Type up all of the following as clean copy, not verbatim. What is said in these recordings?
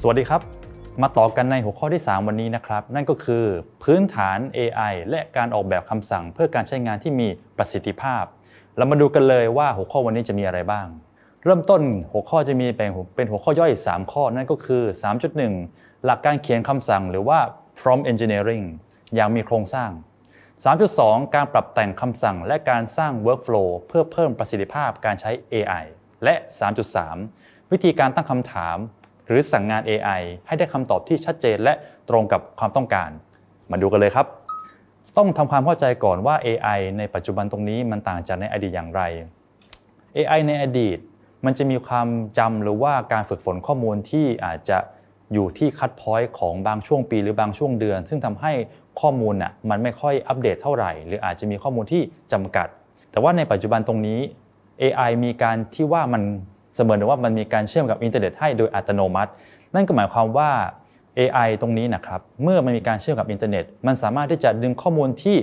สวัสดีครับมาต่อกันในหัวข้อที่3วันนี้นะครับนั่นก็คือพื้นฐาน AI และการออกแบบคำสั่งเพื่อการใช้งานที่มีประสิทธิภาพเรามาดูกันเลยว่าหัวข้อวันนี้จะมีอะไรบ้างเริ่มต้นหัวข้อจะมีเป็นหัวข้อย่อย3ข้อนั่นก็คือ 3.1 หลักการเขียนคำสั่งหรือว่า prompt engineering อย่างมีโครงสร้าง 3.2 การปรับแต่งคำสั่งและการสร้าง workflow เพื่อเพิ่มประสิทธิภาพการใช้ AI และ 3.3 วิธีการตั้งคำถามหรือสั่งงาน AI ให้ได้คำตอบที่ชัดเจนและตรงกับความต้องการมาดูกันเลยครับต้องทำความเข้าใจก่อนว่า AI ในปัจจุบันตรงนี้มันต่างจากในอดีตอย่างไร AI ในอดีตมันจะมีความจำหรือว่าการฝึกฝนข้อมูลที่อาจจะอยู่ที่คัทพอยต์ของบางช่วงปีหรือบางช่วงเดือนซึ่งทำให้ข้อมูลมันไม่ค่อยอัปเดตเท่าไหร่หรืออาจจะมีข้อมูลที่จำกัดแต่ว่าในปัจจุบันตรงนี้ AI มีการที่ว่ามันเสมือนว่ามันมีการเชื่อมกับอินเทอร์เน็ตให้โดยอัตโนมัตินั่นก็หมายความว่า AI ตรงนี้นะครับเมื่อมันมีการเชื่อมกับอินเทอร์เน็ตมันสามารถที่จะดึงข้อมูลที่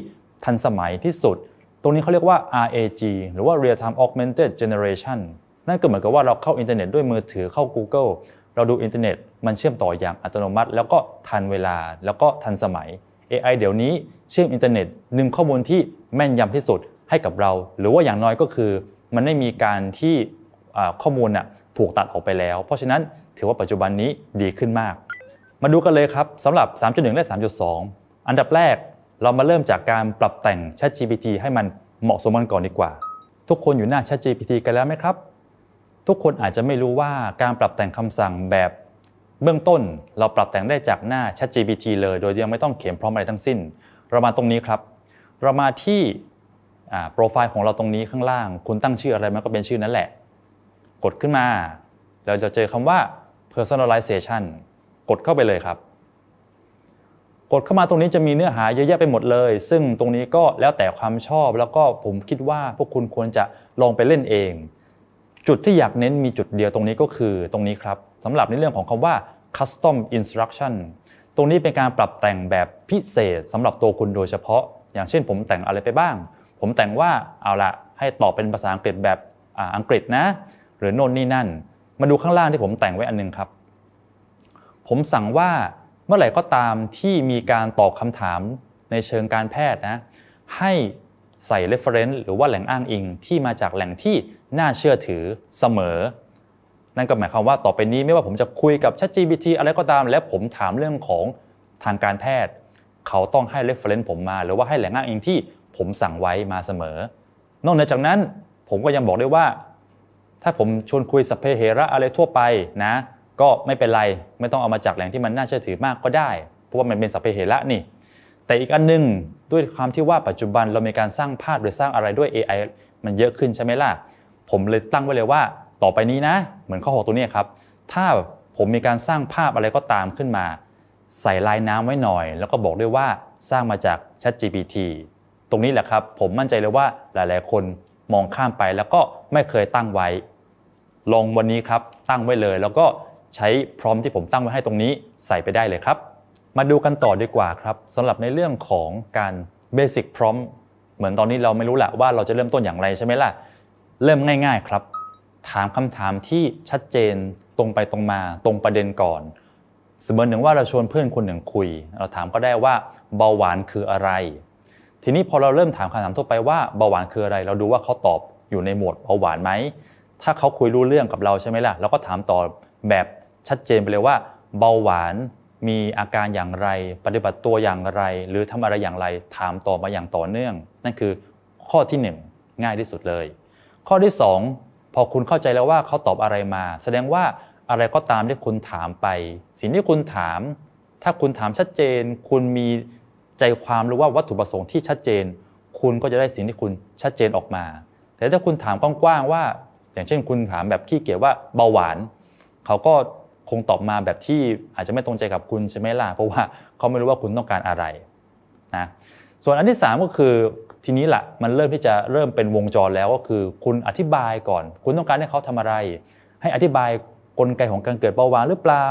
ทันสมัยที่สุดตรงนี้เขาเรียกว่า RAG หรือว่า Real Time Augmented Generation นั่นก็เหมือนกับว่าเราเข้าอินเทอร์เน็ตด้วยมือถือเข้า Google เราดูอินเทอร์เน็ตมันเชื่อมต่ออย่างอัตโนมัติแล้วก็ทันเวลาแล้วก็ทันสมัย AI เดี๋ยวนี้เชื่อมอินเทอร์เน็ตดึงข้อมูลที่แม่นยำที่สุดให้กับเราหรือว่าอย่างน้อยก็คือมันไม่มีการที่ข้อมูลถูกตัดออกไปแล้วเพราะฉะนั้นถือว่าปัจจุบันนี้ดีขึ้นมากมาดูกันเลยครับสำหรับ 3.1 และ 3.2 อันดับแรกเรามาเริ่มจากการปรับแต่ง ChatGPT ให้มันเหมาะสมกันก่อนดีกว่าทุกคนอยู่หน้า ChatGPT กันแล้วไหมครับทุกคนอาจจะไม่รู้ว่าการปรับแต่งคำสั่งแบบเบื้องต้นเราปรับแต่งได้จากหน้า ChatGPT เลยโดยยังไม่ต้องเขียนพร้อมอะไรทั้งสิ้นเรามาตรงนี้ครับเรามาที่โปรไฟล์ของเราตรงนี้ข้างล่างคุณตั้งชื่ออะไรมันก็เป็นชื่อนั้นแหละกดขึ้นมาเราจะเจอคำว่า personalization กดเข้าไปเลยครับกดเข้ามาตรงนี้จะมีเนื้อหาเยอะแยะไปหมดเลยซึ่งตรงนี้ก็แล้วแต่ความชอบแล้วก็ผมคิดว่าพวกคุณควรจะลองไปเล่นเองจุดที่อยากเน้นมีจุดเดียวตรงนี้ก็คือตรงนี้ครับสำหรับในเรื่องของคำว่า custom instruction ตรงนี้เป็นการปรับแต่งแบบพิเศษสำหรับตัวคุณโดยเฉพาะอย่างเช่นผมแต่งอะไรไปบ้างผมแต่งว่าเอาละให้ตอบเป็นภาษาอังกฤษแบบอังกฤษนะหรือโน่นนี่นั่นมาดูข้างล่างที่ผมแต่งไว้อันนึงครับผมสั่งว่าเมื่อไหร่ก็ตามที่มีการตอบคำถามในเชิงการแพทย์นะให้ใส่ reference หรือว่าแหล่งอ้างอิงที่มาจากแหล่งที่น่าเชื่อถือเสมอนั่นก็หมายความว่าต่อไปนี้ไม่ว่าผมจะคุยกับ ChatGPT อะไรก็ตามและผมถามเรื่องของทางการแพทย์เขาต้องให้ reference ผมมาหรือว่าให้แหล่งอ้างอิงที่ผมสั่งไว้มาเสมอนอกเหนือจากนั้นผมก็ยังบอกได้ว่าถ้าผมชวนคุยสัพเพเหระอะไรทั่วไปนะก็ไม่เป็นไรไม่ต้องเอามาจากแหล่งที่มันน่าเชื่อถือมากก็ได้เพราะว่ามันเป็นสัพเพเหระนี่แต่อีกอันนึงด้วยความที่ว่าปัจจุบันเรามีการสร้างภาพหรือสร้างอะไรด้วย AI มันเยอะขึ้นใช่ไหมล่ะผมเลยตั้งไว้เลยว่าต่อไปนี้นะเหมือนข้อ6ตัวนี้ครับถ้าผมมีการสร้างภาพอะไรก็ตามขึ้นมาใส่ลายน้ำไว้หน่อยแล้วก็บอกด้วยว่าสร้างมาจาก ChatGPT ตรงนี้แหละครับผมมั่นใจเลยว่าหลายๆคนมองข้ามไปแล้วก็ไม่เคยตั้งไว้ลองวันนี้ครับตั้งไว้เลยแล้วก็ใช้พร้อมที่ผมตั้งไว้ให้ตรงนี้ใส่ไปได้เลยครับมาดูกันต่อดีกว่าครับสำหรับในเรื่องของการ Basic Prompt เหมือนตอนนี้เราไม่รู้แหละว่าเราจะเริ่มต้นอย่างไรใช่ไหมล่ะเริ่มง่ายๆครับถามคำถามที่ชัดเจนตรงไปตรงมาตรงประเด็นก่อนเสมือนหนึ่งว่าเราชวนเพื่อนคนหนึ่งคุยเราถามก็ได้ว่าเบาหวานคืออะไรทีนี้พอเราเริ่มถามคำถามทั่วไปว่าเบาหวานคืออะไรเราดูว่าเขาตอบอยู่ในหมวดเบาหวานไหมถ้าเขาคุยรู้เรื่องกับเราใช่ไหมล่ะเราก็ถามต่อแบบชัดเจนไปเลยว่าเบาหวานมีอาการอย่างไรปฏิบัติตัวอย่างไรหรือทำอะไรอย่างไรถามต่อมาอย่างต่อเนื่องนั่นคือข้อที่1ง่ายที่สุดเลยข้อที่2พอคุณเข้าใจแล้วว่าเขาตอบอะไรมาแสดงว่าอะไรก็ตามที่คุณถามไปสิ่งที่คุณถามถ้าคุณถามชัดเจนคุณมีใจความหรือว่าวัตถุประสงค์ที่ชัดเจนคุณก็จะได้สิ่งที่คุณชัดเจนออกมาแต่ถ้าคุณถามกว้างๆว่าอย่างเช่นคุณถามแบบขี้เกียจว่าเบาหวานเขาก็คงตอบมาแบบที่อาจจะไม่ตรงใจกับคุณใช่ไหมล่ะเพราะว่าเขาไม่รู้ว่าคุณต้องการอะไรนะส่วนอันที่3ก็คือทีนี้แหละมันเริ่มที่จะเริ่มเป็นวงจรแล้วก็คือคุณอธิบายก่อนคุณต้องการให้เขาทำอะไรให้อธิบายกลไกของการเกิดเบาหวานหรือเปล่า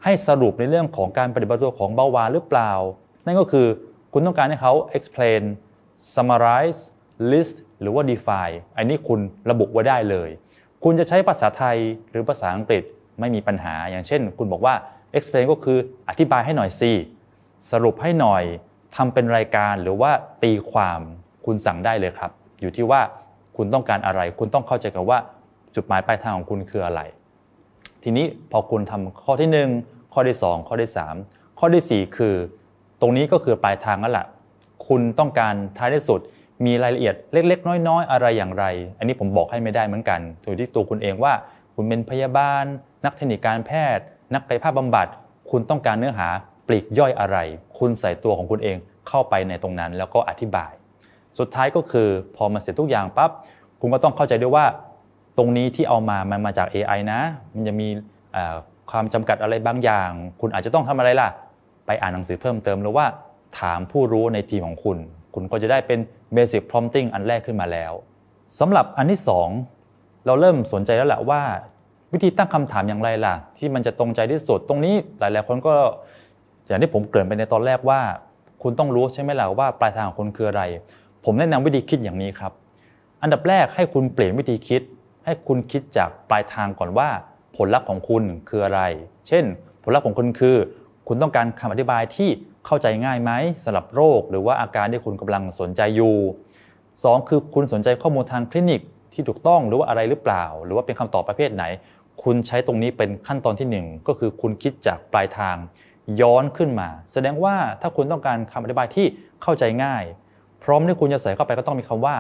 ให้สรุปในเรื่องของการปฏิบัติตัวของเบาหวานหรือเปล่านั่นก็คือคุณต้องการให้เขา explain summarize list หรือว่า define อันนี้คุณระบุไว้ได้เลยคุณจะใช้ภาษาไทยหรือภาษาอังกฤษ ไม่มีปัญหาอย่างเช่นคุณบอกว่า explain ก็คืออธิบายให้หน่อยสิสรุปให้หน่อยทำเป็นรายการหรือว่าตีความคุณสั่งได้เลยครับอยู่ที่ว่าคุณต้องการอะไรคุณต้องเข้าใจกันว่าจุดหมายปลายทางของคุณคืออะไรทีนี้พอคุณทำข้อที่1ข้อที่2ข้อที่3ข้อที่4คือตรงนี้ก็คือปลายทางแล้วล่ะคุณต้องการท้ายที่สุดมีรายละเอียดเล็กๆน้อยๆอะไรอย่างไรอันนี้ผมบอกให้ไม่ได้เหมือนกันอยู่ที่ตัวคุณเองว่าคุณเป็นพยาบาลนักเทคนิคการแพทย์นักกายภาพบำบัดคุณต้องการเนื้อหาปลีกย่อยอะไรคุณใส่ตัวของคุณเองเข้าไปในตรงนั้นแล้วก็อธิบายสุดท้ายก็คือพอมาเสร็จทุกอย่างปั๊บคุณก็ต้องเข้าใจด้วยว่าตรงนี้ที่เอามามันมาจาก AI นะมันจะมีความจำกัดอะไรบางอย่างคุณอาจจะต้องทำอะไรล่ะไปอ่านหนังสือเพิ่มเติมหรือว่าถามผู้รู้ในทีมของคุณคุณก็จะได้เป็น Basic Prompting อันแรกขึ้นมาแล้วสำหรับอันที่2เราเริ่มสนใจแล้วแหละว่าวิธีตั้งคำถามอย่างไรล่ะที่มันจะตรงใจที่สุดตรงนี้หลายๆคนก็อย่างที่ผมเกริ่นไปในตอนแรกว่าคุณต้องรู้ใช่ไหมล่ะว่าปลายทางของคุณคืออะไรผมแนะนำวิธีคิดอย่างนี้ครับอันดับแรกให้คุณเปลี่ยนวิธีคิดให้คุณคิดจากปลายทางก่อนว่าผลลัพธ์ของคุณคืออะไรเช่นผลลัพธ์ของคุณคือคุณต้องการคำอธิบายที่เข้าใจง่ายไหมสำหรับโรคหรือว่าอาการที่คุณกำลังสนใจอยู่2คือคุณสนใจข้อมูลทางคลินิกที่ถูกต้องหรือว่าอะไรหรือเปล่าหรือว่าเป็นคำตอบประเภทไหนคุณใช้ตรงนี้เป็นขั้นตอนที่1ก็คือคุณคิดจากปลายทางย้อนขึ้นมาแสดงว่าถ้าคุณต้องการคำอธิบายที่เข้าใจง่ายพร้อมที่คุณจะใส่เข้าไปก็ต้องมีคำว่า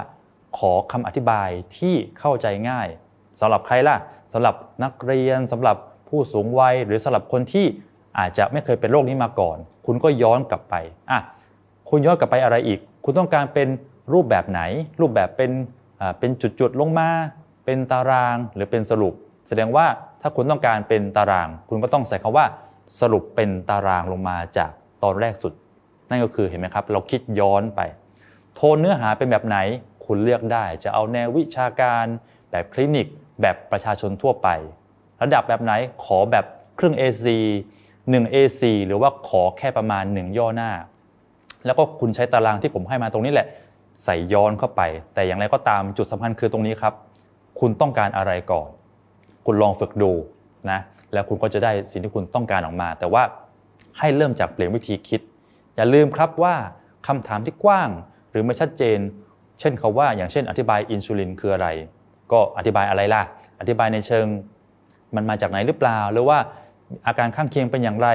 ขอคำอธิบายที่เข้าใจง่ายสำหรับใครล่ะสำหรับนักเรียนสำหรับผู้สูงวัยหรือสำหรับคนที่อาจจะไม่เคยเป็นโรคนี้มาก่อนคุณก็ย้อนกลับไปคุณย้อนกลับไปอะไรอีกคุณต้องการเป็นรูปแบบไหนรูปแบบเป็นจุดๆลงมาเป็นตารางหรือเป็นสรุปแสดงว่าถ้าคุณต้องการเป็นตารางคุณก็ต้องใส่คำว่าสรุปเป็นตารางลงมาจากตอนแรกสุดนั่นก็คือเห็นไหมครับเราคิดย้อนไปโทนเนื้อหาเป็นแบบไหนคุณเลือกได้จะเอาแนววิชาการแบบคลินิกแบบประชาชนทั่วไประดับแบบไหนขอแบบครึ่ง A4 1 A4 หรือว่าขอแค่ประมาณ1ย่อหน้าแล้วก็คุณใช้ตารางที่ผมให้มาตรงนี้แหละใส่ย้อนเข้าไปแต่อย่างไรก็ตามจุดสำคัญคือตรงนี้ครับคุณต้องการอะไรก่อนคุณลองฝึกดูนะแล้วคุณก็จะได้สิ่งที่คุณต้องการออกมาแต่ว่าให้เริ่มจากเปลี่ยนวิธีคิดอย่าลืมครับว่าคำถามที่กว้างหรือไม่ชัดเจนเช่นเขาว่าอย่างเช่นอธิบายอินซูลินคืออะไรก็อธิบายอะไรล่ะอธิบายในเชิงมันมาจากไหนหรือเปล่าหรือว่าอาการข้างเคียงเป็นอย่างไร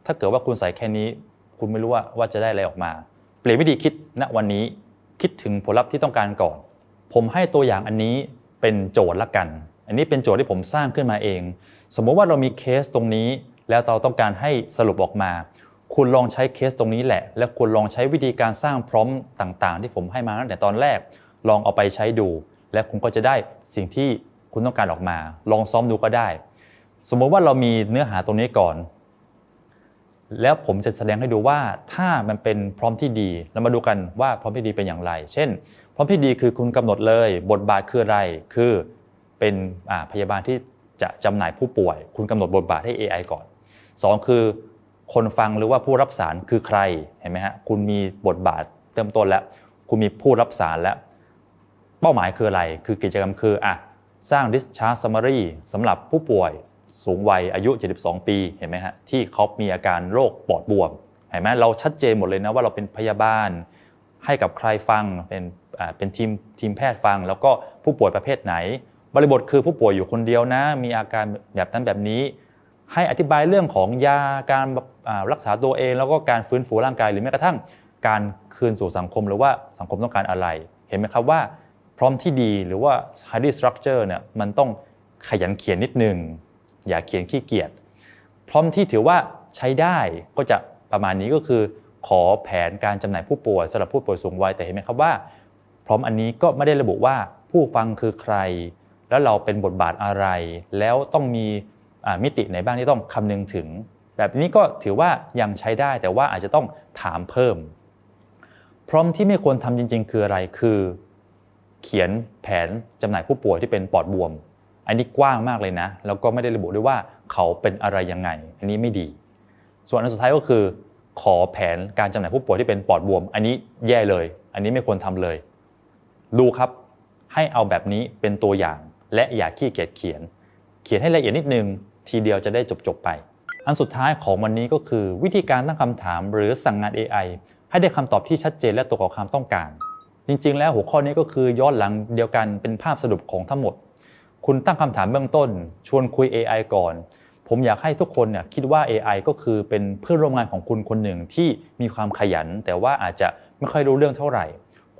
ถ้าเกิดว่าคุณใส่แค่นี้คุณไม่รู้ว่าจะได้อะไรออกมาเปลี่ยนวิธีคิดณวันนี้คิดถึงผลลัพธ์ที่ต้องการก่อนผมให้ตัวอย่างอันนี้เป็นโจทย์ละกันอันนี้เป็นโจทย์ที่ผมสร้างขึ้นมาเองสมมติว่าเรามีเคสตรงนี้แล้วเราต้องการให้สรุปออกมาคุณลองใช้เคสตรงนี้แหละแล้วคุณลองใช้วิธีการสร้างพร้อมต่างๆที่ผมให้มาตั้งแต่ตอนแรกลองเอาไปใช้ดูและคุณก็จะได้สิ่งที่คุณต้องการออกมาลองซ้อมดูก็ได้สมมติว่าเรามีเนื้อหาตรงนี้ก่อนแล้วผมจะแสดงให้ดูว่าถ้ามันเป็นพร้อมที่ดีเรามาดูกันว่าพร้อมที่ดีเป็นอย่างไรเช่นพร้อมที่ดีคือคุณกำหนดเลยบทบาทคืออะไรคือเป็นพยาบาลที่จะจำหน่ายผู้ป่วยคุณกำหนดบทบาทให้ AI ก่อน2คือคนฟังหรือว่าผู้รับสารคือใครเห็นไหมฮะคุณมีบทบาทเริ่มต้นแล้วคุณมีผู้รับสารแล้วเป้าหมายคืออะไรคือกิจกรรมคือสร้าง discharge summary สำหรับผู้ป่วยสูงวัยอายุ72ปีเห็นไหมฮะที่เขามีอาการโรคปอดบวมเห็นไหมเราชัดเจนหมดเลยนะว่าเราเป็นพยาบาลให้กับใครฟังเป็นทีมแพทย์ฟังแล้วก็ผู้ป่วยประเภทไหนบริบทคือผู้ป่วยอยู่คนเดียวนะมีอาการแบบนั้นแบบนี้ให้อธิบายเรื่องของยาการรักษาตัวเองแล้วก็การฟื้นฟูร่างกายหรือแม้กระทั่งการคืนสู่สังคมหรือว่าสังคมต้องการอะไรเห็นไหมครับว่าพร้อมที่ดีหรือว่า highly structure เนี่ยมันต้องขยันเขียนนิดนึงอย่าเขียนขี้เกียจพร้อมที่ถือว่าใช้ได้ก็จะประมาณนี้ก็คือขอแผนการจำหน่ายผู้ป่วยสำหรับผู้ป่วยสูงวัยแต่เห็นไหมครับว่าพร้อมอันนี้ก็ไม่ได้ระบุว่าผู้ฟังคือใครแล้วเราเป็นบทบาทอะไรแล้วต้องมีมิติไหนบ้างที่ต้องคำนึงถึงแบบนี้ก็ถือว่ายังใช้ได้แต่ว่าอาจจะต้องถามเพิ่มพร้อมที่ไม่ควรทำจริงๆคืออะไรคือเขียนแผนจำหน่ายผู้ป่วยที่เป็นปอดบวมอันนี้กว้างมากเลยนะแล้วก็ไม่ได้ระบุด้วยว่าเขาเป็นอะไรยังไงอันนี้ไม่ดีส่วนอันสุดท้ายก็คือขอแผนการจำหน่ายผู้ป่วยที่เป็นปอดบวมอันนี้แย่เลยอันนี้ไม่ควรทำเลยดูครับให้เอาแบบนี้เป็นตัวอย่างและอย่าขี้เกียจเขียน เขียนให้ละเอียดนิดนึงทีเดียวจะได้จบไปอันสุดท้ายของวันนี้ก็คือวิธีการตั้งคำถามหรือสั่งงาน AI ให้ได้คำตอบที่ชัดเจนและตรงกับความต้องการจริงๆแล้วหัวข้อนี้ก็คือย้อนหลังเดียวกันเป็นภาพสรุปของทั้งหมดคุณตั้งคำถามเบื้องต้นชวนคุย AI ก่อนผมอยากให้ทุกคนเนี่ยคิดว่า AI ก็คือเป็นเพื่อนร่วมงานของคุณคนหนึ่งที่มีความขยันแต่ว่าอาจจะไม่ค่อยรู้เรื่องเท่าไหร่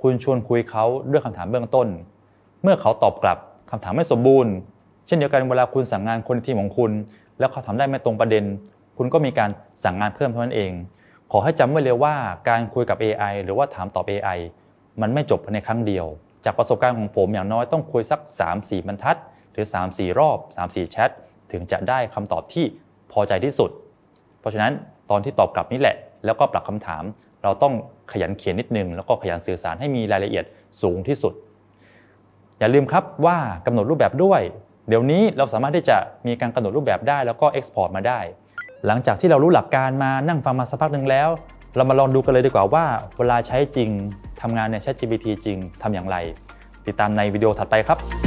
คุณชวนคุยเขาเรื่องคำถามเบื้องต้นเมื่อเขาตอบกลับคำถามไม่สมบูรณ์เช่นเดียวกันเวลาคุณสั่งงานคนในทีมของคุณแล้วเขาทำได้ไม่ตรงประเด็นคุณก็มีการสั่งงานเพิ่มเท่านั้นเองขอให้จำไว้เลยว่าการคุยกับ AI หรือว่าถามตอบ AI มันไม่จบในครั้งเดียวจากประสบการณ์ของผมอย่างน้อยต้องคุยสัก 3-4 บรรทัดหรือ 3-4 รอบ 3-4 แชทถึงจะได้คำตอบที่พอใจที่สุดเพราะฉะนั้นตอนที่ตอบกลับนี่แหละแล้วก็ปรับคำถามเราต้องขยันเขียนนิดนึงแล้วก็ขยันสื่อสารให้มีรายละเอียดสูงที่สุดอย่าลืมครับว่ากำหนดรูปแบบด้วยเดี๋ยวนี้เราสามารถที่จะมีการกำหนดรูปแบบได้แล้วก็ export มาได้หลังจากที่เรารู้หลักการมานั่งฟังมาสักพักนึงแล้วเรามาลองดูกันเลยดีกว่าว่าเวลาใช้จริงทำงานใน ChatGPT จริงทำอย่างไรติดตามในวิดีโอถัดไปครับ